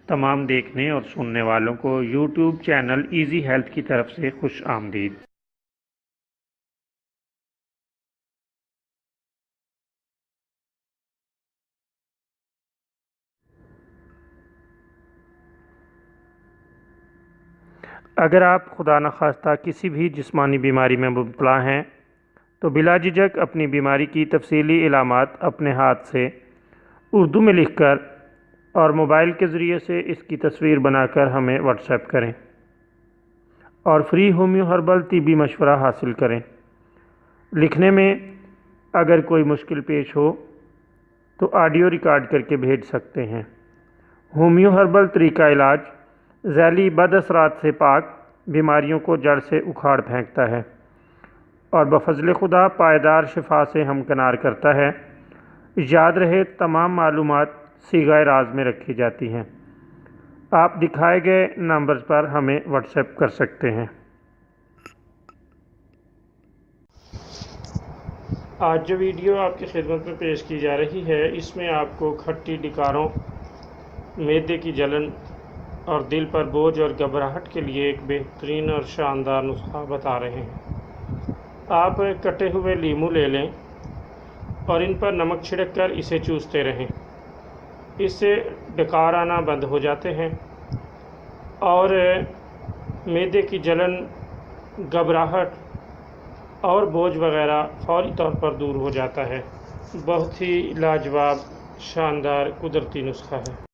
تمام دیکھنے اور سننے والوں کو یوٹیوب چینل ایزی ہیلتھ کی طرف سے خوش آمدید۔ اگر آپ خدا نخواستہ کسی بھی جسمانی بیماری میں مبتلا ہیں تو بلا جھجک اپنی بیماری کی تفصیلی علامات اپنے ہاتھ سے اردو میں لکھ کر اور موبائل کے ذریعے سے اس کی تصویر بنا کر ہمیں واٹس ایپ کریں اور فری ہومیو ہربل طبی مشورہ حاصل کریں۔ لکھنے میں اگر کوئی مشکل پیش ہو تو آڈیو ریکارڈ کر کے بھیج سکتے ہیں۔ ہومیو ہربل طریقہ علاج ذیلی بد اثرات سے پاک بیماریوں کو جڑ سے اکھاڑ پھینکتا ہے اور بفضل خدا پائیدار شفا سے ہمکنار کرتا ہے۔ یاد رہے تمام معلومات صیغہ راز میں رکھی جاتی ہیں۔ آپ دکھائے گئے نمبرز پر ہمیں واٹس ایپ کر سکتے ہیں۔ آج جو ویڈیو آپ کی خدمت میں پیش کی جا رہی ہے اس میں آپ کو کھٹی ڈکاروں، معدے کی جلن اور دل پر بوجھ اور گھبراہٹ کے لیے ایک بہترین اور شاندار نسخہ بتا رہے ہیں۔ آپ کٹے ہوئے لیموں لے لیں اور ان پر نمک چھڑک کر اسے چوستے رہیں۔ اس سے ڈکار آنا بند ہو جاتے ہیں اور معدے کی جلن، گھبراہٹ اور بوجھ وغیرہ فوری طور پر دور ہو جاتا ہے۔ بہت ہی لاجواب، شاندار قدرتی نسخہ ہے۔